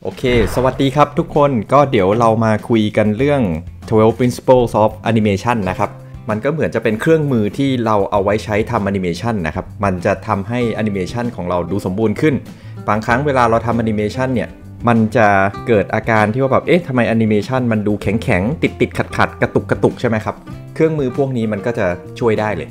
โอเคสวัสดีครับทุกคนก็เดี๋ยวเรามาคุยกันเรื่อง 12 Principles of Animation นะครับมันก็เหมือนจะเป็นเครื่องมือที่เราเอาไว้ใช้ทำแอนิเมชันนะครับมันจะทำให้แอนิเมชันของเราดูสมบูรณ์ขึ้นบางครั้งเวลาเราทำแอนิเมชันเนี่ยมันจะเกิดอาการที่ว่าแบบทำไมแอนิเมชันมันดูแข็งติดขัดกระตุกใช่ไหมครับเครื่องมือพวกนี้มันก็จะช่วยได้เลย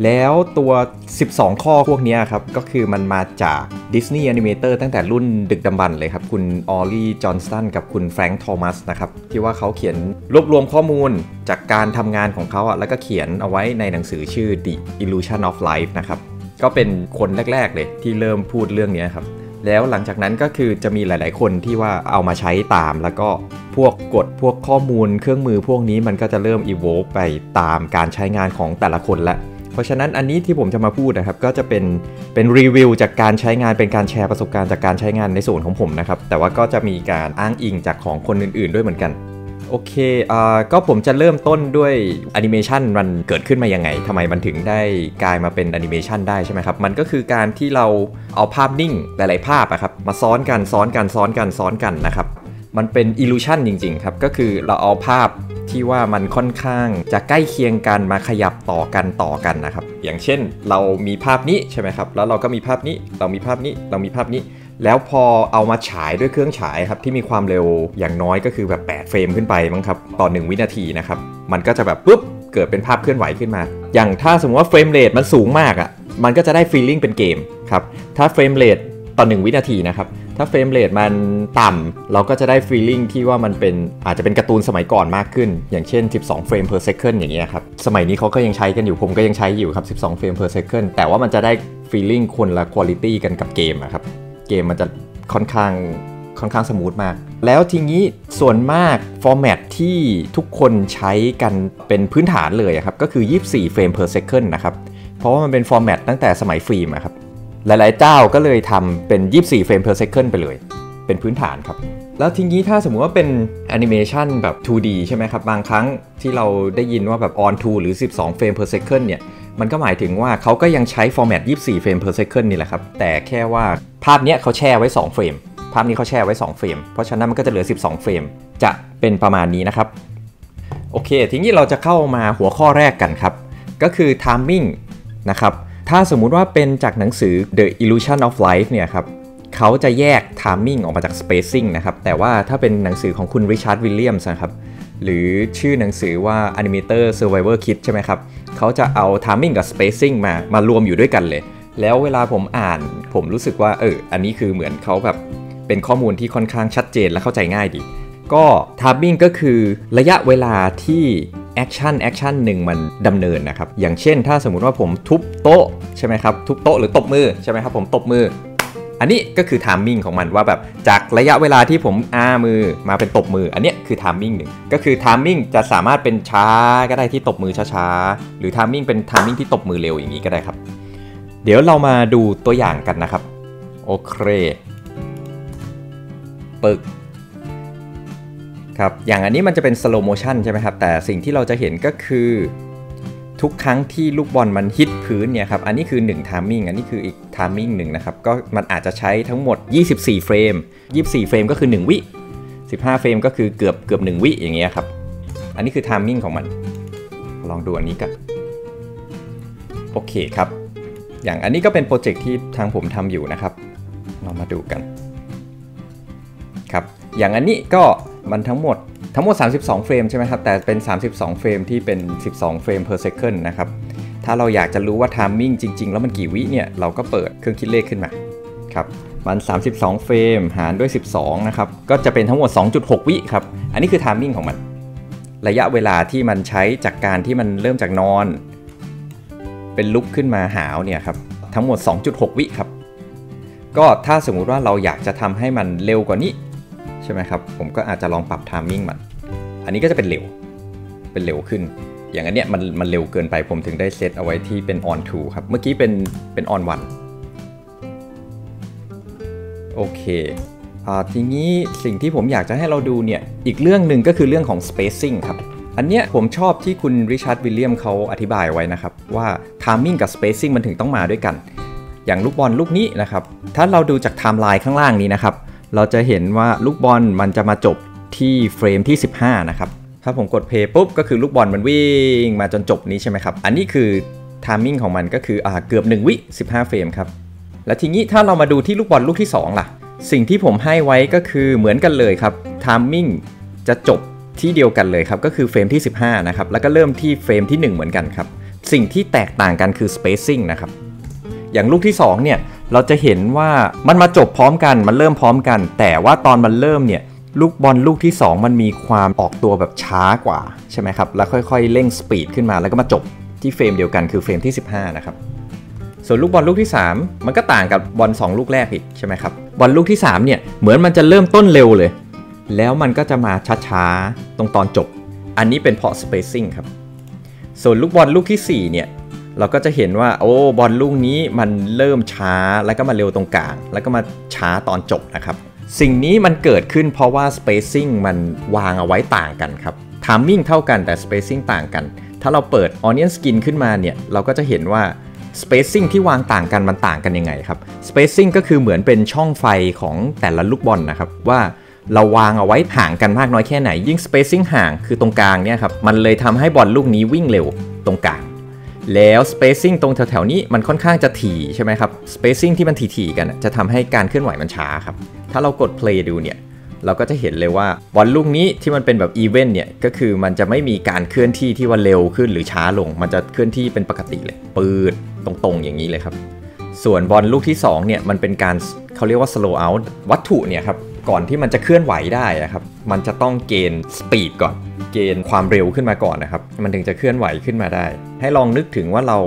แล้วตัว12ข้อพวกนี้ครับก็คือมันมาจาก Disney Animator ตั้งแต่รุ่นดึกดำบรรพ์เลยครับคุณออลลี่จอห์นสตันกับคุณแฟรงค์ทอมัสนะครับที่ว่าเขาเขียนรวบรวมข้อมูลจากการทำงานของเขาแล้วก็เขียนเอาไว้ในหนังสือชื่อ The Illusion of Life นะครับก็เป็นคนแรกๆเลยที่เริ่มพูดเรื่องนี้ครับแล้วหลังจากนั้นก็คือจะมีหลายๆคนที่ว่าเอามาใช้ตามแล้วก็พวกกฎพวกข้อมูลเครื่องมือพวกนี้มันก็จะเริ่ม evolve ไปตามการใช้งานของแต่ละคนละเพราะฉะนั้นอันนี้ที่ผมจะมาพูดนะครับก็จะเป็นรีวิวจากการใช้งานเป็นการแชร์ประสบการณ์จากการใช้งานในส่วนของผมนะครับแต่ว่าก็จะมีการอ้างอิงจากของคนอื่นๆด้วยเหมือนกันโอเคก็ผมจะเริ่มต้นด้วยแอนิเมชันมันเกิดขึ้นมายังไงทำไมมันถึงได้กลายมาเป็นแอนิเมชันได้ใช่ไหมครับมันก็คือการที่เราเอาภาพนิ่งหลายๆภาพครับมาซ้อนกันนะครับมันเป็น illusion จริงๆครับก็คือเราเอาภาพที่ว่ามันค่อนข้างจะใกล้เคียงกันมาขยับต่อกันนะครับอย่างเช่นเรามีภาพนี้ใช่ไหมครับแล้วเราก็มีภาพนี้เรามีภาพนี้แล้วพอเอามาฉายด้วยเครื่องฉายครับที่มีความเร็วอย่างน้อยก็คือแบบ8เฟรมขึ้นไปมั้งครับต่อ1วินาทีนะครับมันก็จะแบบปุ๊บเกิดเป็นภาพเคลื่อนไหวขึ้นมาอย่างถ้าสมมติว่าเฟรมเรทมันสูงมากมันก็จะได้ฟีลลิ่งเป็นเกมครับถ้าเฟรมเรทต่อ1วินาทีนะครับถ้าเฟรมเรทมันต่ำเราก็จะได้ feeling ที่ว่ามันเป็นอาจจะเป็นการ์ตูนสมัยก่อนมากขึ้นอย่างเช่น12เฟรม per second อย่างเงี้ยครับสมัยนี้เขาก็ยังใช้กันอยู่ผมก็ยังใช้อยู่ครับ12เฟรม per second แต่ว่ามันจะได้ feeling คนละ quality กันกับเกมครับเกมมันจะค่อนข้างสมูทมากแล้วทีนี้ส่วนมาก format ที่ทุกคนใช้กันเป็นพื้นฐานเลยครับก็คือ24เฟรม per second นะครับเพราะว่ามันเป็น format ตั้งแต่สมัยฟิล์มครับหลายๆเจ้าก็เลยทำเป็น24เฟรม per second ไปเลยเป็นพื้นฐานครับแล้วทีนี้ถ้าสมมุติว่าเป็นแอนิเมชันแบบ 2D ใช่ไหมครับบางครั้งที่เราได้ยินว่าแบบ on to หรือ12เฟรม per second เนี่ยมันก็หมายถึงว่าเขาก็ยังใช้ format 24เฟรม per second นี่แหละครับแต่แค่ว่าภาพเนี้ยเขาแช่ไว้2เฟรมภาพนี้เขาแช่ไว้2เฟรมเพราะฉะนั้นมันก็จะเหลือ12เฟรมจะเป็นประมาณนี้นะครับโอเคทีนี้เราจะเข้ามาหัวข้อแรกกันครับก็คือ timing นะครับถ้าสมมุติว่าเป็นจากหนังสือ The Illusion of Life เนี่ยครับเขาจะแยก timing ออกมาจาก spacing นะครับแต่ว่าถ้าเป็นหนังสือของคุณ Richard Williams นะครับหรือชื่อหนังสือว่า Animator Survivor Kit ใช่ไหมครับเขาจะเอา timing กับ spacing มารวมอยู่ด้วยกันเลยแล้วเวลาผมอ่านผมรู้สึกว่าอันนี้คือเหมือนเขาแบบเป็นข้อมูลที่ค่อนข้างชัดเจนและเข้าใจง่ายดีก็ timing ก็คือระยะเวลาที่แอคชั่นหนึ่งมันดำเนินนะครับอย่างเช่นถ้าสมมุติว่าผมทุบโต๊ะใช่ไหมครับทุบโต๊ะหรือตบมือใช่ไหมครับผมตบมืออันนี้ก็คือ timing ของมันว่าแบบจากระยะเวลาที่ผมมือมาเป็นตบมืออันนี้คือ timing หนึ่งก็คือ timing จะสามารถเป็นช้าก็ได้ที่ตบมือช้าๆหรือ timing เป็น timing ที่ตบมือเร็วอย่างนี้ก็ได้ครับเดี๋ยวเรามาดูตัวอย่างกันนะครับโอเคปึกครับอย่างอันนี้มันจะเป็น slow motion ใช่ไหมครับแต่สิ่งที่เราจะเห็นก็คือทุกครั้งที่ลูกบอลมันฮิตพื้นเนี่ยครับอันนี้คือ1 timing อันนี้คืออีก timing 1นะครับก็มันอาจจะใช้ทั้งหมด24เฟรม24เฟรมก็คือ1วิ15เฟรมก็คือเกือบ1วิอย่างเงี้ยครับอันนี้คือ timing ของมันลองดูอันนี้กันโอเคครับอย่างอันนี้ก็เป็นโปรเจกต์ที่ทางผมทำอยู่นะครับเรามาดูกันครับอย่างอันนี้ก็มันทั้งหมด32เฟรมใช่ไหมครับแต่เป็น32เฟรมที่เป็น12เฟรม per second นะครับถ้าเราอยากจะรู้ว่า timing จริงๆแล้วมันกี่วิเนี่ยเราก็เปิดเครื่องคิดเลขขึ้นมาครับมัน32เฟรมหารด้วย12นะครับก็จะเป็นทั้งหมด 2.6 วิครับอันนี้คือ timing ของมันระยะเวลาที่มันใช้จากการที่มันเริ่มจากนอนเป็นลุกขึ้นมาหาวเนี่ยครับทั้งหมด 2.6 วิครับก็ถ้าสมมุติว่าเราอยากจะทำให้มันเร็วกว่านี้ใช่ไหมครับผมก็อาจจะลองปรับ timing มันอันนี้ก็จะเป็นเร็วขึ้นอย่างอันเนี้ยมันเร็วเกินไปผมถึงได้เซตเอาไว้ที่เป็น on to ครับเมื่อกี้เป็น on 1โอเคทีนี้สิ่งที่ผมอยากจะให้เราดูเนี่ยอีกเรื่องหนึ่งก็คือเรื่องของ spacing ครับอันเนี้ยผมชอบที่คุณริชาร์ดวิลเลียมเขาอธิบายไว้นะครับว่า timing กับ spacing มันถึงต้องมาด้วยกันอย่างลูกบอลลูกนี้นะครับถ้าเราดูจากไทม์ไลน์ข้างล่างนี้นะครับ เราจะเห็นว่าลูกบอลมันจะมาจบที่เฟรมที่15นะครับถ้าผมกดเพย์ปุ๊บก็คือลูกบอลมันวิ่งมาจนจบนี้ใช่ไหมครับอันนี้คือไทมิ่งของมันก็คือเกือบ1 วิ15เฟรมครับแล้วทีนี้ถ้าเรามาดูที่ลูกบอลลูกที่2ล่ะสิ่งที่ผมให้ไว้ก็คือเหมือนกันเลยครับไทมิ่งจะจบที่เดียวกันเลยครับก็คือเฟรมที่15นะครับแล้วก็เริ่มที่เฟรมที่1เหมือนกันครับสิ่งที่แตกต่างกันคือ spacing นะครับอย่างลูกที่2เนี่ยเราจะเห็นว่ามันมาจบพร้อมกันมันเริ่มพร้อมกันแต่ว่าตอนมันเริ่มเนี่ยลูกบอลลูกที่2มันมีความออกตัวแบบช้ากว่าใช่ไหมครับแล้วค่อยๆเร่งสปีดขึ้นมาแล้วก็มาจบที่เฟรมเดียวกันคือเฟรมที่15นะครับส่วนลูกบอลลูกที่3มันก็ต่างกับบอล2ลูกแรกอีกใช่ไหมครับบอลลูกที่3เนี่ยเหมือนมันจะเริ่มต้นเร็วเลยแล้วมันก็จะมาช้าๆตรงตอนจบอันนี้เป็นเพราะ spacing ครับส่วนลูกบอลลูกที่4เนี่ยเราก็จะเห็นว่าบอลลูกนี้มันเริ่มช้าแล้วก็มาเร็วตรงกลางแล้วก็มาช้าตอนจบนะครับสิ่งนี้มันเกิดขึ้นเพราะว่า spacing มันวางเอาไว้ต่างกันครับ timing เท่ากันแต่ spacing ต่างกันถ้าเราเปิด onion skin ขึ้นมาเนี่ยเราก็จะเห็นว่า spacing ที่วางต่างกันมันต่างกันยังไงครับ spacing ก็คือเหมือนเป็นช่องไฟของแต่ละลูกบอลนะครับว่าเราวางเอาไว้ห่างกันมากน้อยแค่ไหนยิ่ง spacing ห่างคือตรงกลางเนี่ยครับมันเลยทำให้บอลลูกนี้วิ่งเร็วตรงกลางแล้ว spacing ตรงแถวๆนี้มันค่อนข้างจะถี่ใช่ไหมครับ spacing ที่มันถี่ๆกันจะทำให้การเคลื่อนไหวมันช้าครับถ้าเรากด play ดูเนี่ยเราก็จะเห็นเลยว่าบอลลูกนี้ที่มันเป็นแบบ event เนี่ยก็คือมันจะไม่มีการเคลื่อนที่ที่ว่าเร็วขึ้นหรือช้าลงมันจะเคลื่อนที่เป็นปกติเลยปืดตรงๆอย่างนี้เลยครับส่วนบอลลูกที่2เนี่ยมันเป็นการเขาเรียกว่า slow out วัตถุเนี่ยครับก่อนที่มันจะเคลื่อนไหวได้ครับมันจะต้องเกณฑ์ speed ก่อนเกณฑ์ความเร็วขึ้นมาก่อนนะครับมันถึงจะเคลื่อนไหวขึ้นมาได้ให้ลองนึกถึงว่าเรา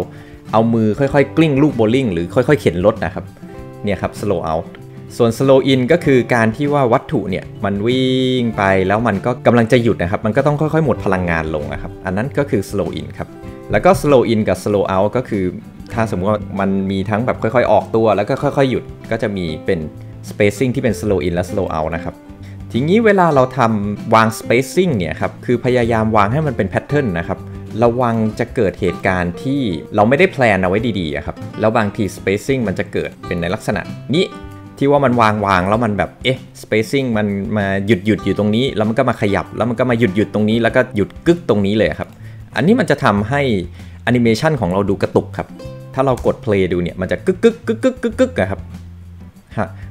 เอามือค่อยๆกลิ้งลูกโบลิ่งหรือค่อยๆเข็นรถนะครับเนี่ยครับ slow out ส่วน slow in ก็คือการที่ว่าวัตถุเนี่ยมันวิ่งไปแล้วมันก็กำลังจะหยุดนะครับมันก็ต้องค่อยๆหมดพลังงานลงนะครับอันนั้นก็คือ slow in ครับแล้วก็ slow in กับ slow out ก็คือถ้าสมมติว่ามันมีทั้งแบบค่อยๆออกตัวแล้วก็ค่อยๆหยุดก็จะมีเป็น spacing ที่เป็น slow in และ slow out นะครับทีนี้เวลาเราทำวาง spacing เนี่ยครับคือพยายามวางให้มันเป็น pattern นะครับระวังจะเกิดเหตุการณ์ที่เราไม่ได้แพลนเอาไว้ดีๆครับแล้วบางที spacing มันจะเกิดเป็นในลักษณะนี้ที่ว่ามันวางแล้วมันแบบspacing มันมาหยุดอยู่ตรงนี้แล้วมันก็มาขยับแล้วมันก็มาหยุดตรงนี้แล้วก็หยุดกึกตรงนี้เลยครับอันนี้มันจะทำให้แอนิเมชันของเราดูกระตุกครับถ้าเรากด play ดูเนี่ยมันจะกึกครับ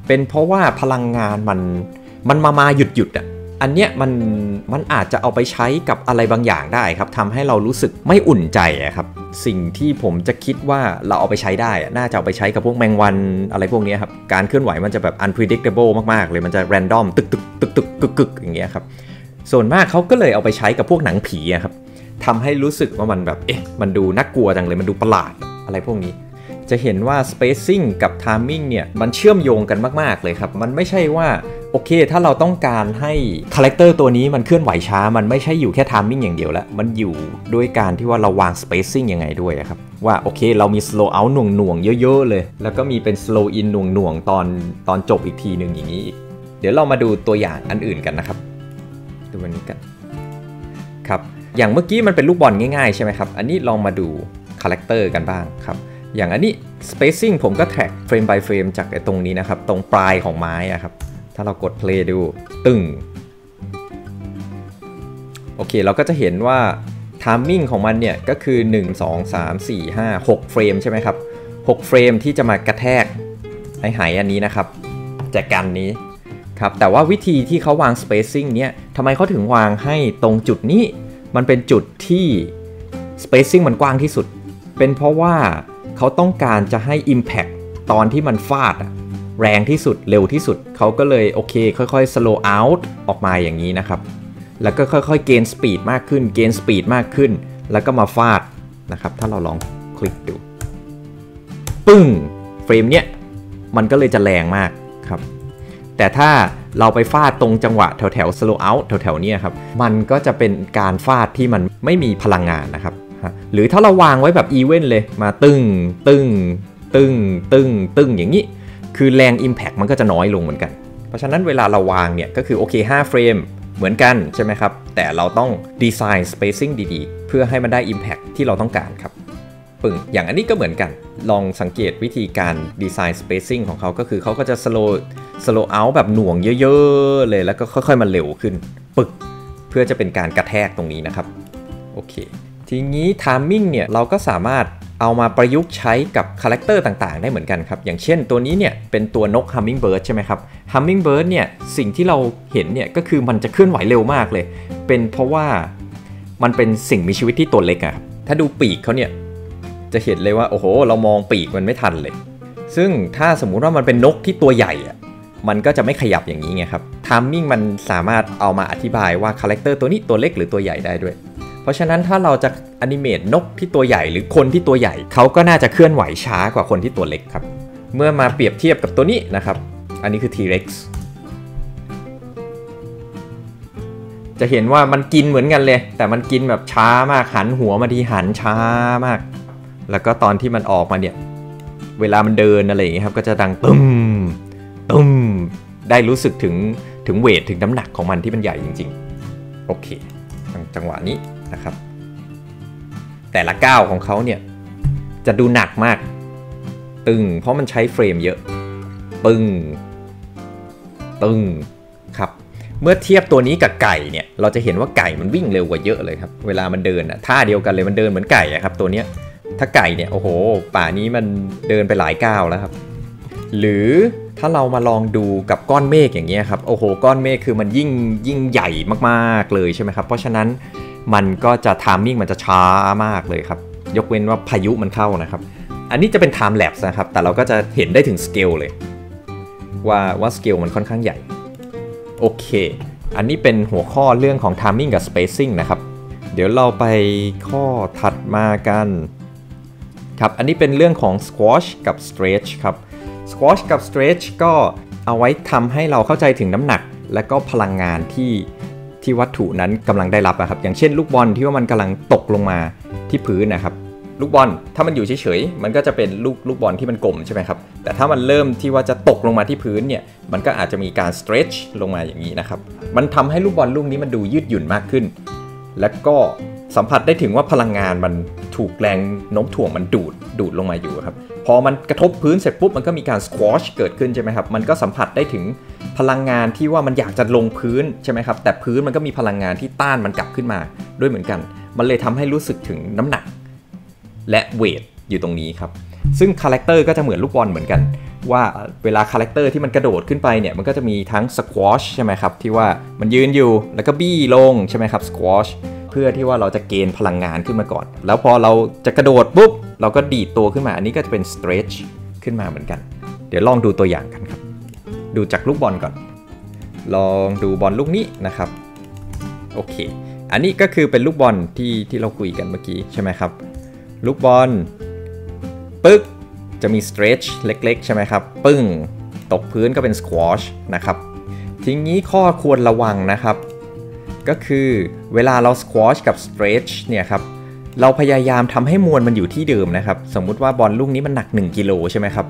เป็นเพราะว่าพลังงานมันมาหยุดอ่ะอันเนี้ยมันอาจจะเอาไปใช้กับอะไรบางอย่างได้ครับทำให้เรารู้สึกไม่อุ่นใจครับสิ่งที่ผมจะคิดว่าเราเอาไปใช้ได้น่าจะเอาไปใช้กับพวกแมงวันอะไรพวกนี้ครับการเคลื่อนไหวมันจะแบบ unpredictable มากๆเลยมันจะ random ตึกอย่างเงี้ยครับส่วนมากเขาก็เลยเอาไปใช้กับพวกหนังผีครับทำให้รู้สึกว่ามันแบบมันดูน่ากลัวจังเลยมันดูประหลาดอะไรพวกนี้จะเห็นว่า spacing กับ timing เนี่ยมันเชื่อมโยงกันมากๆเลยครับมันไม่ใช่ว่าโอเคถ้าเราต้องการให้คาแรคเตอร์ตัวนี้มันเคลื่อนไหวช้ามันไม่ใช่อยู่แค่ timing อย่างเดียวแล้วมันอยู่ด้วยการที่ว่าเราวาง spacing ยังไงด้วยครับว่าโอเคเรามี slow out หน่วงเยอะๆเลยแล้วก็มีเป็น slow in หน่วงตอนจบอีกทีนึงอย่างนี้อีกเดี๋ยวเรามาดูตัวอย่างอันอื่นกันนะครับดูอันนี้กันครับอย่างเมื่อกี้มันเป็นลูกบอลง่ายๆใช่ไหมครับอันนี้ลองมาดูคาแรคเตอร์กันบ้างครับอย่างอันนี้ spacing ผมก็แท็ก frame by frame จากตรงนี้นะครับตรงปลายของไม้ครับถ้าเรากด play ดูตึ้งโอเคเราก็จะเห็นว่า timing ของมันเนี่ยก็คือ1 2 3 4 5 6เฟรมใช่ไหมครับ6เฟรมที่จะมากระแทกไอ้ไหอันนี้นะครับแจกันนี้ครับแต่ว่าวิธีที่เขาวาง spacing เนี่ยทำไมเขาถึงวางให้ตรงจุดนี้มันเป็นจุดที่ spacing มันกว้างที่สุดเป็นเพราะว่าเขาต้องการจะให้ impact ตอนที่มันฟาดแรงที่สุดเร็วที่สุดเขาก็เลยโอเคค่อยๆ slow out ออกมาอย่างนี้นะครับแล้วก็ค่อยๆ gain speed มากขึ้น gain speed มากขึ้นแล้วก็มาฟาดนะครับถ้าเราลองคลิกดูปึ้งเฟรมเนี้ยมันก็เลยจะแรงมากครับแต่ถ้าเราไปฟาดตรงจังหวะแถว slow out แถวๆนี้ครับมันก็จะเป็นการฟาดที่มันไม่มีพลังงานนะครับหรือถ้าเราวางไว้แบบอีเวนต์เลยมาตึ้งอย่างนี้คือแรง Impact มันก็จะน้อยลงเหมือนกันเพราะฉะนั้นเวลาเราวางเนี่ยก็คือโอเค5เฟรมเหมือนกันใช่ไหมครับแต่เราต้องดีไซน์ spacing ดีๆเพื่อให้มันได้ Impact ที่เราต้องการครับ ปึ่งอย่างอันนี้ก็เหมือนกันลองสังเกตวิธีการดีไซน์ spacing ของเขาก็คือเขาก็จะ slow out แบบหน่วงเยอะๆเลยแล้วก็ค่อยๆมาเร็วขึ้นปึกเพื่อจะเป็นการกระแทกตรงนี้นะครับโอเคทีนี้ timing เนี่ยเราก็สามารถเอามาประยุกต์ใช้กับคาแรคเตอร์ต่างๆได้เหมือนกันครับอย่างเช่นตัวนี้เนี่ยเป็นตัวนก hummingbird ใช่ไหมครับ hummingbird เนี่ยสิ่งที่เราเห็นเนี่ยก็คือมันจะเคลื่อนไหวเร็วมากเลยเป็นเพราะว่ามันเป็นสิ่งมีชีวิตที่ตัวเล็กอะถ้าดูปีกเขาเนี่ยจะเห็นเลยว่าโอ้โหเรามองปีกมันไม่ทันเลยซึ่งถ้าสมมุติว่ามันเป็นนกที่ตัวใหญ่อะมันก็จะไม่ขยับอย่างนี้ไงครับ timing มันสามารถเอามาอธิบายว่าคาแรคเตอร์ตัวนี้ตัวเล็กหรือตัวใหญ่ได้ด้วยเพราะฉะนั้นถ้าเราจะแอนิเมตนกที่ตัวใหญ่หรือคนที่ตัวใหญ่เขาก็น่าจะเคลื่อนไหวช้ากว่าคนที่ตัวเล็กครับเมื่อมาเปรียบเทียบกับตัวนี้นะครับอันนี้คือ T-Rex จะเห็นว่ามันกินเหมือนกันเลยแต่มันกินแบบช้ามากหันหัวมาทีหันช้ามากแล้วก็ตอนที่มันออกมาเนี่ยเวลามันเดินอะไรอย่างเงี้ยครับก็จะดังตึ้มตึ้มได้รู้สึกถึงเวทถึงน้ำหนักของมันที่มันใหญ่จริงๆโอเคจังหวะนี้นะครับแต่ละก้าวของเขาเนี่ยจะดูหนักมากตึงเพราะมันใช้เฟรมเยอะปึ้งตึงครับเมื่อเทียบตัวนี้กับไก่เนี่ยเราจะเห็นว่าไก่มันวิ่งเร็วกว่าเยอะเลยครับเวลามันเดินอ่ะท่าเดียวกันเลยมันเดินเหมือนไก่อะครับตัวเนี้ยถ้าไก่เนี่ยโอ้โหป่านี้มันเดินไปหลายก้าวแล้วครับหรือถ้าเรามาลองดูกับก้อนเมฆอย่างเงี้ยครับโอ้โหก้อนเมฆคือมันยิ่งใหญ่มากๆเลยใช่ไหมครับเพราะฉะนั้นมันก็จะ timing มันจะช้ามากเลยครับยกเว้นว่าพายุมันเข้านะครับอันนี้จะเป็น time lapse นะครับแต่เราก็จะเห็นได้ถึงสเกลเลยว่าสเกลมันค่อนข้างใหญ่โอเคอันนี้เป็นหัวข้อเรื่องของ timing กับ spacing นะครับเดี๋ยวเราไปข้อถัดมากันครับอันนี้เป็นเรื่องของ squash กับ stretch ครับ squash กับ stretch ก็เอาไว้ทำให้เราเข้าใจถึงน้ำหนักและก็พลังงานที่วัตถุนั้นกำลังได้รับนะครับอย่างเช่นลูกบอลที่ว่ามันกำลังตกลงมาที่พื้นนะครับลูกบอลถ้ามันอยู่เฉยๆมันก็จะเป็นลูกบอลที่มันกลมใช่ไหมครับแต่ถ้ามันเริ่มที่ว่าจะตกลงมาที่พื้นเนี่ยมันก็อาจจะมีการ stretch ลงมาอย่างนี้นะครับมันทำให้ลูกบอลลูกนี้มันดูยืดหยุ่นมากขึ้นและก็สัมผัสได้ถึงว่าพลังงานมันถูกแรงโน้มถ่วงมันดูดลงมาอยู่ครับพอมันกระทบพื้นเสร็จปุ๊บมันก็มีการ squash เกิดขึ้นใช่ไหมครับมันก็สัมผัสได้ถึงพลังงานที่ว่ามันอยากจะลงพื้นใช่ไหมครับแต่พื้นมันก็มีพลังงานที่ต้านมันกลับขึ้นมาด้วยเหมือนกันมันเลยทำให้รู้สึกถึงน้ำหนักและเวทอยู่ตรงนี้ครับซึ่งคาแรคเตอร์ก็จะเหมือนลูกบอลเหมือนกันว่าเวลาคาแรคเตอร์ที่มันกระโดดขึ้นไปเนี่ยมันก็จะมีทั้ง squash ใช่ไหมครับที่ว่ามันยืนอยู่แล้วก็บี้ลงใช่ไหมครับ squash เพื่อที่ว่าเราจะเกณฑ์พลังงานขึ้นมาก่อนแล้วพอเราจะกระโดดปุ๊บเราก็ดีดตัวขึ้นมาอันนี้ก็จะเป็น stretch ขึ้นมาเหมือนกันเดี๋ยวลองดูตัวอย่างกันครับดูจากลูกบอลก่อนลองดูบอลลูกนี้นะครับโอเคอันนี้ก็คือเป็นลูกบอลที่เราคุยกันเมื่อกี้ใช่ไหมครับลูกบอลปึ๊กจะมี stretch เล็กๆใช่ไหมครับปึ้งตกพื้นก็เป็น squash นะครับทีนี้ข้อควรระวังนะครับก็คือเวลาเรา squash กับ stretch เนี่ยครับเราพยายามทำให้มวลมันอยู่ที่เดิมนะครับสมมุติว่าบอลลูกนี้มันหนัก1กิโลใช่ไหมครับ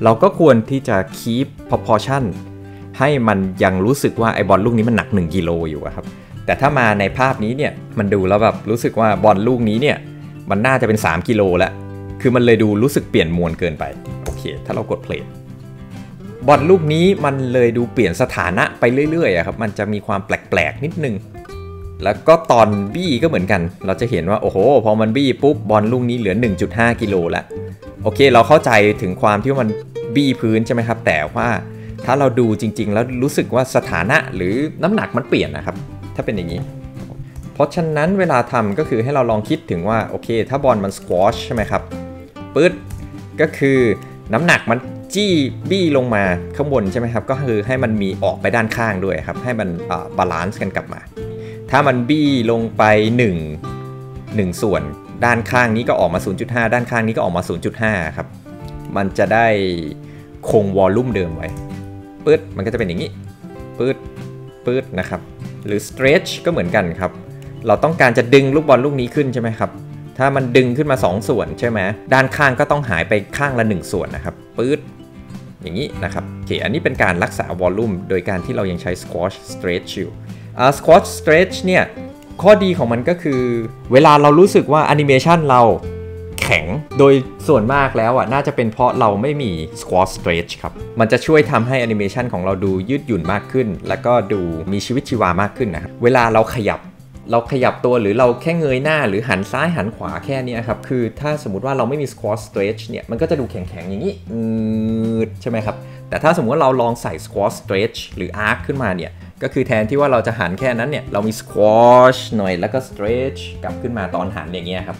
เราก็ควรที่จะ keep proportion ให้มันยังรู้สึกว่าไอ้บอลลูกนี้มันหนัก1กิโลอยู่ครับแต่ถ้ามาในภาพนี้เนี่ยมันดูแล้วแบบรู้สึกว่าบอลลูกนี้เนี่ยมันน่าจะเป็น3กิโลแล้วคือมันเลยดูรู้สึกเปลี่ยนมวลเกินไปโอเคถ้าเรากด play บอลลูกนี้มันเลยดูเปลี่ยนสถานะไปเรื่อยๆครับมันจะมีความแปลกๆนิดนึงแล้วก็ตอนบี้ก็เหมือนกันเราจะเห็นว่าโอ้โหพอมันบี้ปุ๊บบอลลูกนี้เหลือ 1.5 กิโลแล้วโอเคเราเข้าใจถึงความที่มันบี้พื้นใช่ไหมครับแต่ว่าถ้าเราดูจริงๆแล้วรู้สึกว่าสถานะหรือน้ำหนักมันเปลี่ยนนะครับถ้าเป็นอย่างนี้เพราะฉะนั้นเวลาทำก็คือให้เราลองคิดถึงว่าโอเคถ้าบอลมัน squash ใช่ไหมครับปึ๊ดก็คือน้ำหนักมันจี้บี้ลงมาข้างบนใช่ไหมครับก็คือให้มันมีออกไปด้านข้างด้วยครับให้มันบาลานซ์กันกลับมาถ้ามันบี้ลงไป1ส่วนด้านข้างนี้ก็ออกมา 0.5 ด้านข้างนี้ก็ออกมา 0.5 ครับมันจะได้คงวอลลุ่มเดิมไว้ปึ๊ดมันก็จะเป็นอย่างนี้ปึ๊ดนะครับหรือ stretch ก็เหมือนกันครับเราต้องการจะดึงลูกบอลลูกนี้ขึ้นใช่ไหมครับถ้ามันดึงขึ้นมา2ส่วนใช่ไหมด้านข้างก็ต้องหายไปข้างละ1ส่วนนะครับปึ๊ดอย่างนี้นะครับโอเคอันนี้เป็นการรักษาวอลลุ่มโดยการที่เรายังใช้ squash stretch อยู่squash stretch เนี่ยข้อดีของมันก็คือเวลาเรารู้สึกว่าแอนิเมชันเราแ ข็งๆโดยส่วนมากแล้วน่าจะเป็นเพราะเราไม่มี squash stretch ครับมันจะช่วยทำให้แอนิเมชันของเราดูยืดหยุ่นมากขึ้นแล้วก็ดูมีชีวิตชีวามากขึ้นนะครับเวลาเราขยับตัวหรือเราแค่เงยหน้าหรือหันซ้ายหันขวาแค่นี้ครับคือถ้าสมมติว่าเราไม่มี squash stretch เนี่ยมันก็จะดูแข็งๆอย่างนี้ใช่ไหมครับแต่ถ้าสมมติว่าเราลองใส่ squash stretch หรือ arc ขึ้นมาเนี่ยก็คือแทนที่ว่าเราจะหันแค่นั้นเนี่ยเรามี squash หน่อยแล้วก็ stretch กลับขึ้นมาตอนหันอย่างเงี้ยครับ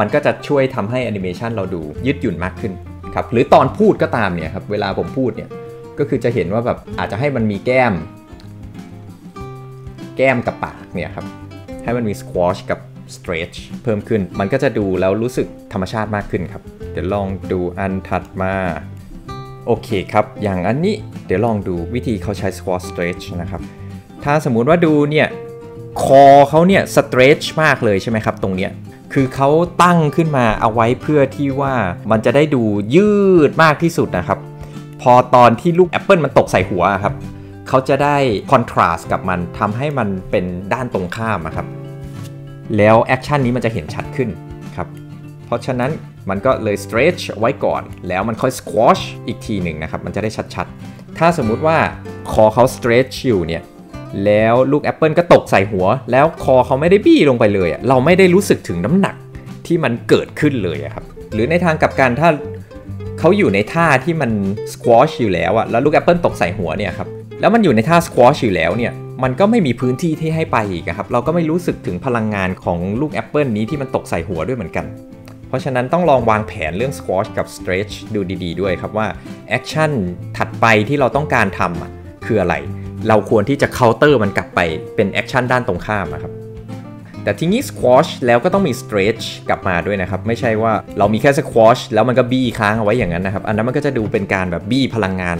มันก็จะช่วยทำให้แอนิเมชันเราดูยืดหยุ่นมากขึ้นครับหรือตอนพูดก็ตามเนี่ยครับเวลาผมพูดเนี่ยก็คือจะเห็นว่าแบบอาจจะให้มันมีแก้มกับปากเนี่ยครับให้มันมี squash กับ stretch เพิ่มขึ้นมันก็จะดูแล้วรู้สึกธรรมชาติมากขึ้นครับเดี๋ยวลองดูอันถัดมาโอเคครับอย่างอันนี้เดี๋ยวลองดูวิธีเขาใช้ squash stretch นะครับถ้าสมมุติว่าดูเนี่ยคอเขาเนี่ย stretch มากเลยใช่ไหมครับตรงเนี้ยคือเขาตั้งขึ้นมาเอาไว้เพื่อที่ว่ามันจะได้ดูยืดมากที่สุดนะครับพอตอนที่ลูกแอปเปิลมันตกใส่หัวครับเขาจะได้คอนทราสต์กับมันทำให้มันเป็นด้านตรงข้ามครับแล้วแอคชั่นนี้มันจะเห็นชัดขึ้นครับเพราะฉะนั้นมันก็เลย stretch ไว้ก่อนแล้วมันค่อย squash อีกทีหนึ่งนะครับมันจะได้ชัดๆถ้าสมมุติว่าคอเขา stretch อยู่เนี่ยแล้วลูกแอปเปิลก็ตกใส่หัวแล้วคอเขาไม่ได้บี้ลงไปเลยเราไม่ได้รู้สึกถึงน้ำหนักที่มันเกิดขึ้นเลยครับหรือในทางกลับกันถ้าเขาอยู่ในท่าที่มัน squash อยู่แล้วแล้วลูกแอปเปิลตกใส่หัวเนี่ยครับแล้วมันอยู่ในท่า squash อยู่แล้วเนี่ยมันก็ไม่มีพื้นที่ที่ให้ไปอีกครับเราก็ไม่รู้สึกถึงพลังงานของลูกแอปเปิลนี้ที่มันตกใส่หัวด้วยเหมือนกันเพราะฉะนั้นต้องลองวางแผนเรื่อง squash กับ stretch ดูดีๆด้วยครับว่าแอคชั่นถัดไปที่เราต้องการทำคืออะไรเราควรที่จะ counter มันกลับไปเป็นแอคชั่นด้านตรงข้ามครับแต่ทีนี้ squash แล้วก็ต้องมี stretch กลับมาด้วยนะครับไม่ใช่ว่าเรามีแค่ squash แล้วมันก็บี้ค้างเอาไว้อย่างนั้นนะครับอันนั้นมันก็จะดูเป็นการแบบบี้พลังงาน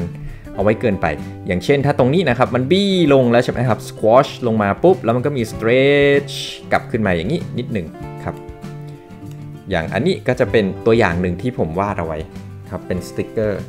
เอาไว้เกินไปอย่างเช่นถ้าตรงนี้นะครับมันบี้ลงแล้วใช่ไหมครับ squash ลงมาปุ๊บแล้วมันก็มี stretch กลับขึ้นมาอย่างนี้นิดหนึ่งครับอย่างอันนี้ก็จะเป็นตัวอย่างหนึ่งที่ผมวาดเอาไว้ครับเป็นสติกเกอร์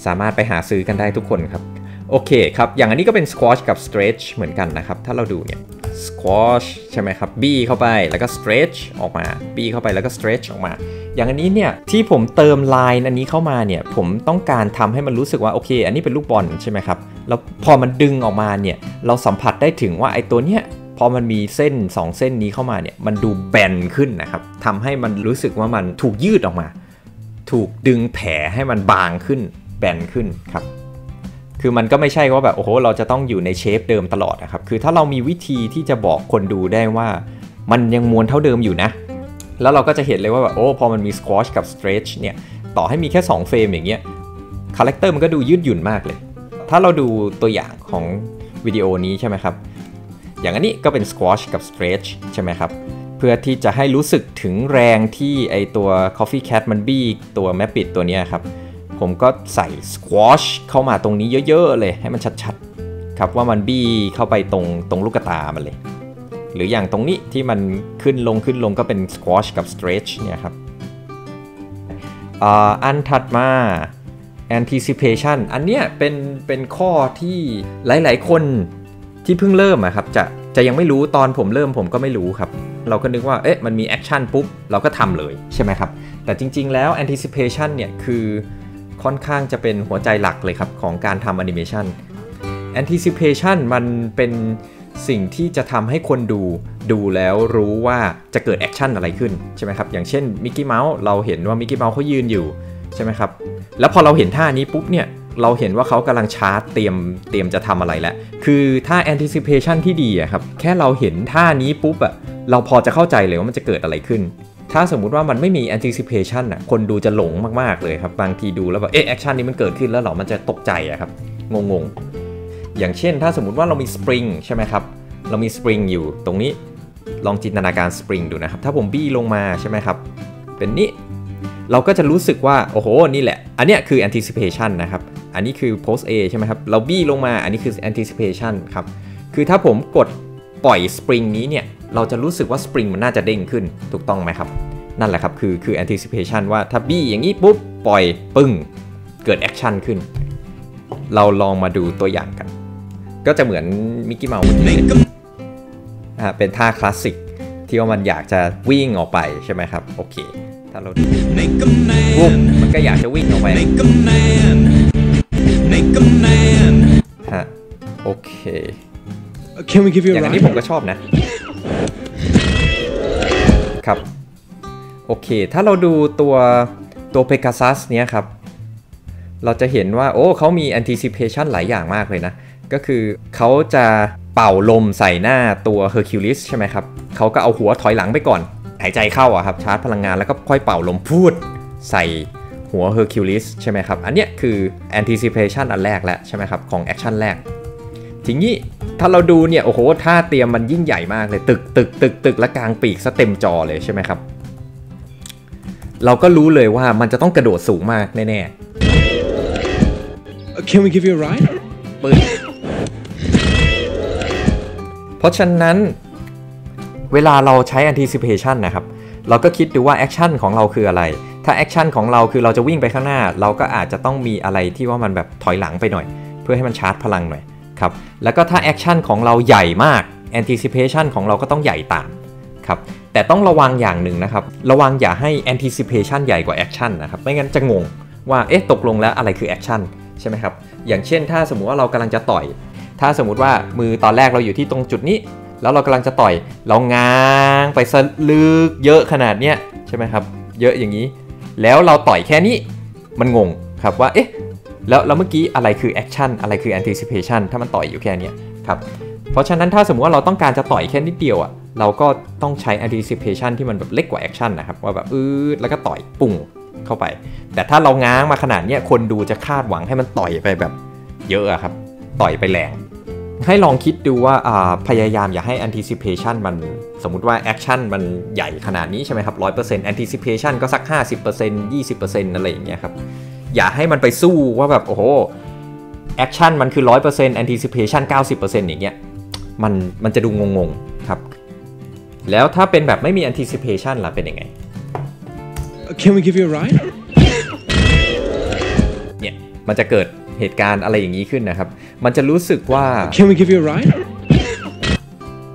สามารถไปหาซื้อกันได้ทุกคนครับโอเคครับอย่างอันนี้ก็เป็น squash กับ stretch เหมือนกันนะครับถ้าเราดูเนี่ย squash ใช่ไหมครับบี้เข้าไปแล้วก็ stretch ออกมาบี้เข้าไปแล้วก็ stretch ออกมาอย่างอันนี้เนี่ยที่ผมเติมไลน์อันนี้เข้ามาเนี่ยผมต้องการทำให้มันรู้สึกว่าโอเคอันนี้เป็นลูกบอลใช่ไหมครับแล้วพอมันดึงออกมาเนี่ยเราสัมผัสได้ถึงว่าไอ้ตัวเนี้ยพอมันมีเส้น2เส้นนี้เข้ามาเนี่ยมันดูแบนขึ้นนะครับทำให้มันรู้สึกว่ามันถูกยืดออกมาถูกดึงแผลให้มันบางขึ้นแบนขึ้นครับคือมันก็ไม่ใช่ว่าแบบโอ้โหเราจะต้องอยู่ในเชฟเดิมตลอดนะครับคือถ้าเรามีวิธีที่จะบอกคนดูได้ว่ามันยังม้วนเท่าเดิมอยู่นะแล้วเราก็จะเห็นเลยว่าแบบโอ้พอมันมี squash กับ stretch เนี่ยต่อให้มีแค่2เฟรมอย่างเงี้ยคาแรคเตอร์มันก็ดูยืดหยุ่นมากเลยถ้าเราดูตัวอย่างของวิดีโอนี้ใช่ไหมครับอย่างอันนี้ก็เป็น squash กับ stretch ใช่ไหมครับเพื่อที่จะให้รู้สึกถึงแรงที่ไอตัว coffee cat มันบี้ตัวแมปปิดตัวนี้ครับผมก็ใส่ squash เข้ามาตรงนี้เยอะๆเลยให้มันชัดๆครับว่ามันบี้เข้าไปตรงลูกตามันเลยหรืออย่างตรงนี้ที่มันขึ้นลงก็เป็น squash กับ stretch เนี่ยครับอันถัดมา anticipation อันเนี้ยเป็นข้อที่หลายๆคนที่เพิ่งเริ่มครับจะยังไม่รู้ตอนผมเริ่มผมก็ไม่รู้ครับเราก็นึกว่าเอ๊ะมันมีแอคชั่นปุ๊บเราก็ทำเลยใช่ไหมครับแต่จริงๆแล้ว anticipation เนี่ยคือค่อนข้างจะเป็นหัวใจหลักเลยครับของการทำแอนิเมชัน anticipation มันเป็นสิ่งที่จะทำให้คนดูแล้วรู้ว่าจะเกิดแอคชั่นอะไรขึ้นใช่ไหมครับอย่างเช่นมิกกี้เมาส์เราเห็นว่ามิกกี้เมาส์เขายืนอยู่ใช่ไหมครับแล้วพอเราเห็นท่านี้ปุ๊บเนี่ยเราเห็นว่าเขากำลังชาร์จเตรียมจะทำอะไรแล้วคือถ้า anticipation ที่ดีครับแค่เราเห็นท่านี้ปุ๊บเราพอจะเข้าใจเลยว่ามันจะเกิดอะไรขึ้นถ้าสมมุติว่ามันไม่มี anticipation คนดูจะหลงมากๆเลยครับบางทีดูแล้วแบบแอคชั่นนี้มันเกิดขึ้นแล้วหรอมันจะตกใจครับงงอย่างเช่นถ้าสมมุติว่าเรามีสปริงใช่ไหมครับเรามีสปริงอยู่ตรงนี้ลองจินตนาการสปริงดูนะครับถ้าผมบี้ลงมาใช่ไหมครับเป็นนี้เราก็จะรู้สึกว่าโอ้โหนี่แหละอันเนี้ยคือ anticipation นะครับอันนี้คือ post A ใช่ไหมครับเราบี้ลงมาอันนี้คือ anticipation ครับคือถ้าผมกดปล่อยสปริงนี้เนี่ยเราจะรู้สึกว่าสปริงมันน่าจะเด้งขึ้นถูกต้องไหมครับนั่นแหละครับคือ anticipation ว่าถ้าบี้อย่างนี้ปุ๊บปล่อยปึ้งเกิด action ขึ้นเราลองมาดูตัวอย่างกันก็จะเหมือนมิกกี้เมาส์เป็นท่าคลาสสิก ที่ว่ามันอยากจะวิ่งออกไปใช่ไหมครับโอเคถ้าเราปุ๊บมันก็อยากจะวิ่งออกไปฮะโอเคอย่างนี้ผมก็ชอบนะครับโอเคถ้าเราดูตัวPegasus เนี้ยครับเราจะเห็นว่าโอ้เขามี anticipation หลายอย่างมากเลยนะก็คือเขาจะเป่าลมใส่หน้าตัว Hercules ใช่ไหมครับเขาก็เอาหัวถอยหลังไปก่อนหายใจเข้าอะครับชาร์จพลังงานแล้วก็ค่อยเป่าลมพูดใส่หัว Hercules ใช่ไหมครับอันเนี้ยคือ anticipation อันแรกแล้วใช่ไหมครับของ action แรกทีนี้ถ้าเราดูเนี่ยโอ้โหท่าเตรียมมันยิ่งใหญ่มากเลยตึกและกลางปีกซะเต็มจอเลยใช่ไหมครับเราก็รู้เลยว่ามันจะต้องกระโดดสูงมากแน่ๆ Can we give you a ride? ปึ๊บเพราะฉะนั้นเวลาเราใช้ anticipation นะครับเราก็คิดดูว่า action ของเราคืออะไรถ้า action ของเราคือเราจะวิ่งไปข้างหน้าเราก็อาจจะต้องมีอะไรที่ว่ามันแบบถอยหลังไปหน่อยเพื่อให้มันชาร์จพลังหน่อยครับแล้วก็ถ้า action ของเราใหญ่มาก anticipation ของเราก็ต้องใหญ่ตามครับแต่ต้องระวังอย่างหนึ่งนะครับระวังอย่าให้ anticipation ใหญ่กว่า action นะครับไม่งั้นจะงงว่าเอ๊ะตกลงแล้วอะไรคือ action ใช่ไหมครับอย่างเช่นถ้าสมมุติว่าเรากำลังจะต่อยถ้าสมมุติว่ามือตอนแรกเราอยู่ที่ตรงจุดนี้แล้วเรากำลังจะต่อยเราง้างไปซะลึกเยอะขนาดเนี้ยใช่ไหมครับเยอะอย่างนี้แล้วเราต่อยแค่นี้มันงงครับว่าเอ๊ะแล้วเมื่อกี้อะไรคือ action อะไรคือ anticipation ถ้ามันต่อยอยู่แค่นี้ครับเพราะฉะนั้นถ้าสมมุติว่าเราต้องการจะต่อยแค่นิดเดียวอ่ะเราก็ต้องใช้ anticipation ที่มันแบบเล็กกว่า action นะครับว่าแบบแล้วก็ต่อยปุ่งเข้าไปแต่ถ้าเราง้างมาขนาดนี้คนดูจะคาดหวังให้มันต่อยไปแบบเยอะครับต่อยไปแรงให้ลองคิดดูว่าพยายามอย่าให้ anticipation มันสมมุติว่า action มันใหญ่ขนาดนี้ใช่ไหมครับ 100% anticipation ก็สัก 50% 20% อะไรอย่างเงี้ยครับอย่าให้มันไปสู้ว่าแบบโอ้โห action มันคือ 100% anticipation 90% อย่างเงี้ยมันจะดูงงๆครับแล้วถ้าเป็นแบบไม่มี anticipation ล่ะเป็นยังไง Can we give you a ride? เนี่ยมันจะเกิดเหตุการณ์อะไรอย่างนี้ขึ้นนะครับมันจะรู้สึกว่า Can we give you a ride?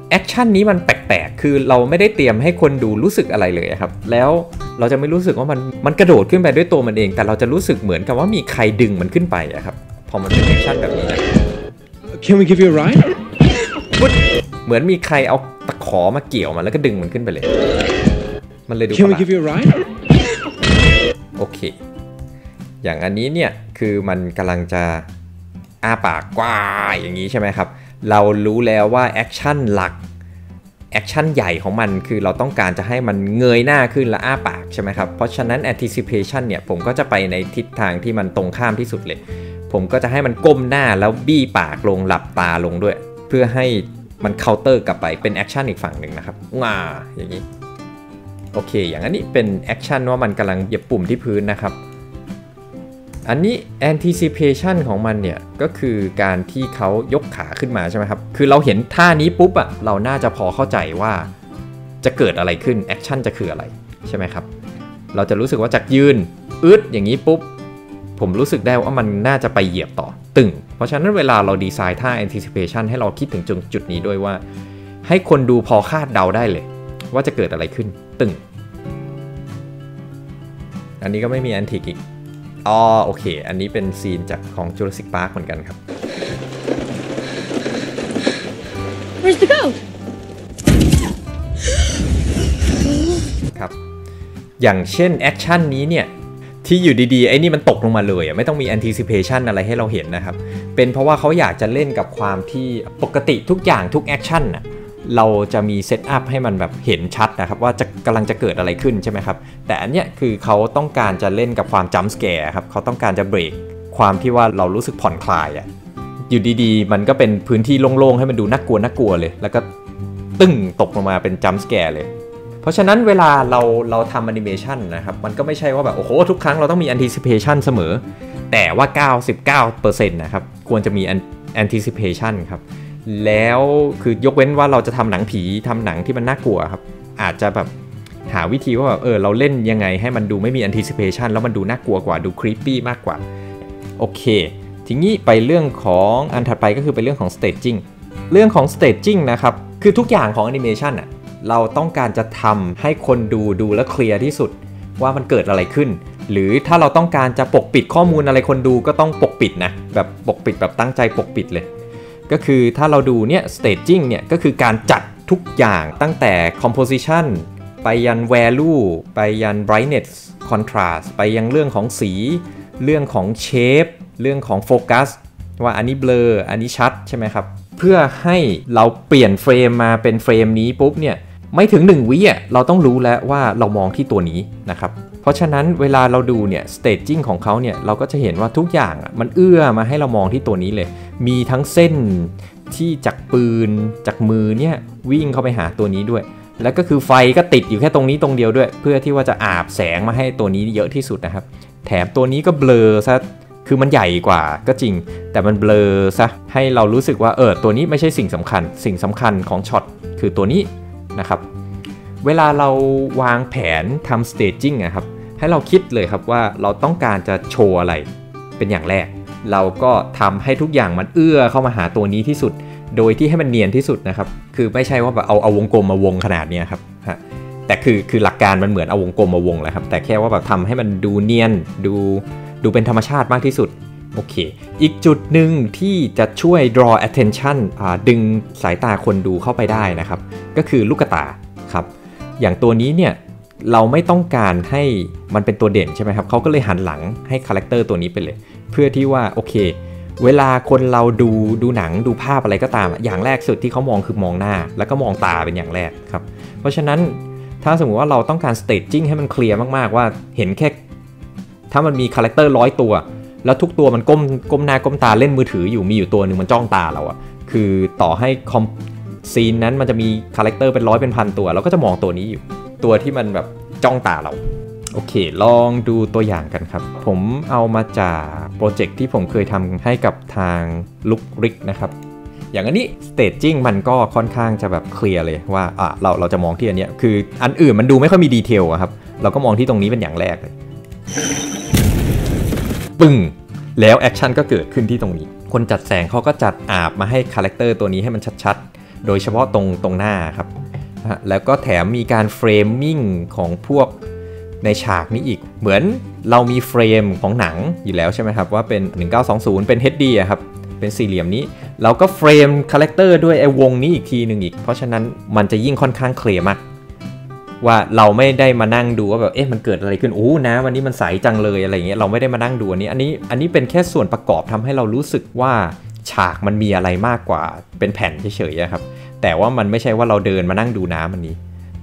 แอคชั่นนี้มันแปลกๆคือเราไม่ได้เตรียมให้คนดูรู้สึกอะไรเลยครับแล้วเราจะไม่รู้สึกว่ามันกระโดดขึ้นไปด้วยตัวมันเองแต่เราจะรู้สึกเหมือนกับว่ามีใครดึงมันขึ้นไปครับพอมันเป็นแอคชั่นแบบนี้นะ Can we give you a ride? เหมือนมีใครเอาตะขอมาเกี่ยวมันแล้วก็ดึงมันขึ้นไปเลยมันเลยดู Can we give you a ride? โอเคอย่างอันนี้เนี่ยคือมันกำลังจะอ้าปากกว้างอย่างนี้ใช่ไหมครับเรารู้แล้วว่าแอคชั่นหลักแอคชั่นใหญ่ของมันคือเราต้องการจะให้มันเงยหน้าขึ้นและอ้าปากใช่ไหมครับเพราะฉะนั้น anticipation เนี่ยผมก็จะไปในทิศทางที่มันตรงข้ามที่สุดเลยผมก็จะให้มันก้มหน้าแล้วบี้ปากลงหลับตาลงด้วยเพื่อให้มันเคาน์เตอร์กลับไปเป็นแอคชั่นอีกฝั่งหนึ่งนะครับง่าอย่างนี้โอเคอย่างอันนี้เป็นแอคชั่นว่ามันกำลังเหยียบปุ่มที่พื้นนะครับอันนี้ anticipation ของมันเนี่ยก็คือการที่เขายกขาขึ้นมาใช่ไหมครับคือเราเห็นท่านี้ปุ๊บอะเราน่าจะพอเข้าใจว่าจะเกิดอะไรขึ้นแอคชั่นจะคืออะไรใช่ไหมครับเราจะรู้สึกว่าจากยืนอย่างนี้ปุ๊บผมรู้สึกได้ว่ามันน่าจะไปเหยียบต่อตึงเพราะฉะนั้นเวลาเราดีไซน์ท่า anticipation ให้เราคิดถึงจุดนี้ด้วยว่าให้คนดูพอคาดเดาได้เลยว่าจะเกิดอะไรขึ้นตึงอันนี้ก็ไม่มีแอนทิกอีกโอเคอันนี้เป็นซีนจากของ Jurassic Park เหมือนกันครับ Where's the goat? ครับอย่างเช่นแอคชั่นนี้เนี่ยที่อยู่ดีๆไอ้นี่มันตกลงมาเลยไม่ต้องมี anticipation อะไรให้เราเห็นนะครับเป็นเพราะว่าเขาอยากจะเล่นกับความที่ปกติทุกอย่างทุกแอคชั่นน่ะเราจะมีเซตอัพให้มันแบบเห็นชัดนะครับว่าจะกำลังจะเกิดอะไรขึ้นใช่ไหมครับแต่อันเนี้ยคือเขาต้องการจะเล่นกับความจัมป์สแกร์ครับเขาต้องการจะเบรกความที่ว่าเรารู้สึกผ่อนคลายอยู่ดีๆมันก็เป็นพื้นที่โล่งๆให้มันดูน่ากลัวเลยแล้วก็ตึ้งตกลงมาเป็นจัมป์สแกร์เลยเพราะฉะนั้นเวลาเราทำแอนิเมชันนะครับมันก็ไม่ใช่ว่าแบบโอ้โหทุกครั้งเราต้องมี anticipation เสมอแต่ว่า 99% นะครับควรจะมี anticipation ครับแล้วคือยกเว้นว่าเราจะทำหนังผีทำหนังที่มันน่ากลัวครับอาจจะแบบหาวิธีว่าแบบเราเล่นยังไงให้มันดูไม่มี anticipation แล้วมันดูน่ากลัวกว่าดู creepy มากกว่าโอเคทีนี้ไปเรื่องของอันถัดไปก็คือเป็นเรื่องของ staging เรื่องของ staging นะครับคือทุกอย่างของ animation เราต้องการจะทำให้คนดูแล้วเคลียร์ที่สุดว่ามันเกิดอะไรขึ้นหรือถ้าเราต้องการจะปกปิดข้อมูลอะไรคนดูก็ต้องปกปิดนะแบบปกปิดแบบตั้งใจปกปิดเลยก็คือถ้าเราดูเนี่ย staging เนี่ยก็คือการจัดทุกอย่างตั้งแต่ composition ไปยัน value ไปยัน brightness contrast ไปยังเรื่องของสีเรื่องของ shape เรื่องของ focus ว่าอันนี้เบลออันนี้ชัดใช่ไหมครับเพื่อให้เราเปลี่ยนเฟรมมาเป็นเฟรมนี้ปุ๊บเนี่ยไม่ถึง1วิเราต้องรู้แล้วว่าเรามองที่ตัวนี้นะครับเพราะฉะนั้นเวลาเราดูเนี่ย staging ของเขาเนี่ยเราก็จะเห็นว่าทุกอย่างมันเอื้อมาให้เรามองที่ตัวนี้เลยมีทั้งเส้นที่จากปืนจากมือเนี่ยวิ่งเข้าไปหาตัวนี้ด้วยแล้วก็คือไฟก็ติดอยู่แค่ตรงนี้ตรงเดียวด้วยเพื่อที่ว่าจะอาบแสงมาให้ตัวนี้เยอะที่สุดนะครับแถมตัวนี้ก็เบลอซะคือมันใหญ่กว่าก็จริงแต่มันเบลอซะให้เรารู้สึกว่าตัวนี้ไม่ใช่สิ่งสำคัญของช็อตคือตัวนี้นะครับเวลาเราวางแผนทำ staging นะครับให้เราคิดเลยครับว่าเราต้องการจะโชว์อะไรเป็นอย่างแรกเราก็ทำให้ทุกอย่างมันเอื้อเข้ามาหาตัวนี้ที่สุดโดยที่ให้มันเนียนที่สุดนะครับคือไม่ใช่ว่าแบบเอาวงกลมมาวงขนาดนี้ครับแต่คือหลักการมันเหมือนเอาวงกลมมาวงแหละครับแต่แค่ว่าแบบทำให้มันดูเนียนดูเป็นธรรมชาติมากที่สุดโอเคอีกจุดหนึ่งที่จะช่วย draw attention ดึงสายตาคนดูเข้าไปได้นะครับก็คือลูกตาครับอย่างตัวนี้เนี่ยเราไม่ต้องการให้มันเป็นตัวเด่นใช่ไหมครับเขาก็เลยหันหลังให้คาแรคเตอร์ตัวนี้ไปเลยเพื่อที่ว่าโอเคเวลาคนเราดูหนังดูภาพอะไรก็ตามอย่างแรกสุดที่เขามองคือมองหน้าแล้วก็มองตาเป็นอย่างแรกครับเพราะฉะนั้นถ้าสมมุติว่าเราต้องการ staging ให้มันเคลียร์มากๆว่าเห็นแค่ถ้ามันมีคาแรคเตอร์100ตัวแล้วทุกตัวมันก้มหน้าก้มตาเล่นมือถืออยู่มีอยู่ตัวหนึ่งมันจ้องตาเราคือต่อให้ซีนนั้นมันจะมีคาแรคเตอร์เป็น100เป็นพันตัวเราก็จะมองตัวนี้อยู่ตัวที่มันแบบจ้องตาเราโอเคลองดูตัวอย่างกันครับผมเอามาจากโปรเจกต์ที่ผมเคยทำให้กับทางลุกริกนะครับอย่างอันนี้ staging มันก็ค่อนข้างจะแบบเคลียร์เลยว่าเราจะมองที่อันเนี้ยคืออันอื่นมันดูไม่ค่อยมีดีเทลครับเราก็มองที่ตรงนี้เป็นอย่างแรกเลยปึ้งแล้วแอคชั่นก็เกิดขึ้นที่ตรงนี้คนจัดแสงเขาก็จัดอาบมาให้คาแรคเตอร์ตัวนี้ให้มันชัดๆโดยเฉพาะตรงหน้าครับแล้วก็แถมมีการเฟรมมิ่งของพวกในฉากนี้อีกเหมือนเรามีเฟรมของหนังอยู่แล้วใช่ไหมครับว่าเป็น1920เป็น HD ครับเป็นสี่เหลี่ยมนี้เราก็เฟรมคาแรคเตอร์ด้วยไอ้วงนี้อีกทีหนึ่งอีกเพราะฉะนั้นมันจะยิ่งค่อนข้างเคลียร์มากว่าเราไม่ได้มานั่งดูว่าแบบมันเกิดอะไรขึ้นนะวันนี้มันใสจังเลยอะไรเงี้ยเราไม่ได้มานั่งดูอันนี้เป็นแค่ส่วนประกอบทำให้เรารู้สึกว่าฉากมันมีอะไรมากกว่าเป็นแผ่นเฉยๆครับแต่ว่ามันไม่ใช่ว่าเราเดินมานั่งดูน้ำอันนี้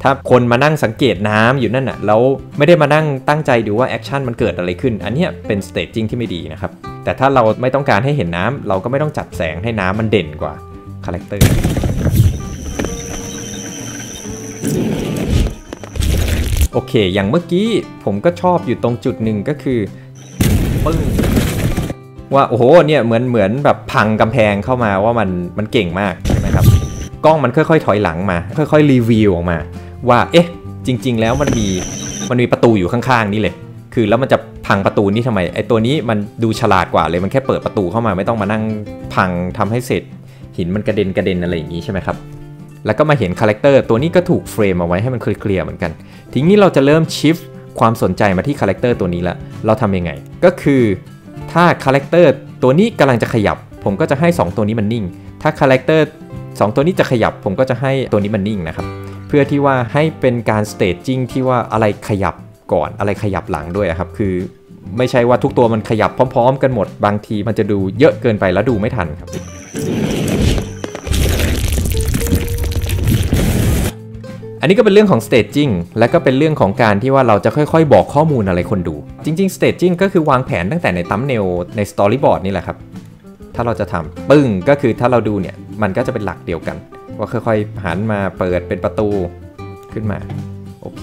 ถ้าคนมานั่งสังเกตน้ำอยู่นั่นน่ะแล้วไม่ได้มานั่งตั้งใจดูว่าแอคชั่นมันเกิดอะไรขึ้นอันนี้เป็น staging ที่ไม่ดีนะครับแต่ถ้าเราไม่ต้องการให้เห็นน้ำเราก็ไม่ต้องจัดแสงให้น้ำมันเด่นกว่าคาแรคเตอร์โอเคอย่างเมื่อกี้ผมก็ชอบอยู่ตรงจุดหนึ่งก็คือปึ้งว่าโอ้โหเนี่ยเหมือนแบบพังกำแพงเข้ามาว่ามันเก่งมากใช่ไหมครับกล้องมันค่อยๆถอยหลังมาค่อยๆรีวิวออกมาว่าจริงๆแล้วมันมีประตูอยู่ข้างๆนี่เลยคือแล้วมันจะพังประตูนี้ทำไมไอ้ตัวนี้มันดูฉลาดกว่าเลยมันแค่เปิดประตูเข้ามาไม่ต้องมานั่งพังทำให้เสร็จหินมันกระเด็นอะไรอย่างนี้ใช่ไหมครับแล้วก็มาเห็นคาแรคเตอร์ตัวนี้ก็ถูกเฟรมเอาไว้ให้มันเคลียร์เหมือนกันทีนี้เราจะเริ่มชิฟความสนใจมาที่คาแรคเตอร์ตัวนี้ละเราทำยังไงก็คือถ้าคาแรคเตอร์ตัวนี้กำลังจะขยับผมก็จะให้2ตัวนี้มันนิ่งถ้าคาแรคเตอร์2ตัวนี้จะขยับผมก็จะให้ตัวนี้มันนิ่งนะครับเพื่อที่ว่าให้เป็นการ staging ที่ว่าอะไรขยับก่อนอะไรขยับหลังด้วยครับคือไม่ใช่ว่าทุกตัวมันขยับพร้อมๆกันหมดบางทีมันจะดูเยอะเกินไปแล้วดูไม่ทันครับอันนี้ก็เป็นเรื่องของ staging และก็เป็นเรื่องของการที่ว่าเราจะค่อยๆบอกข้อมูลอะไรคนดูจริงๆ staging ก็คือวางแผนตั้งแต่ใน thumbnail ใน storyboard นี่แหละครับถ้าเราจะทำปึ้งก็คือถ้าเราดูเนี่ยมันก็จะเป็นหลักเดียวกันว่าค่อยๆหันมาเปิดเป็นประตูขึ้นมาโอเค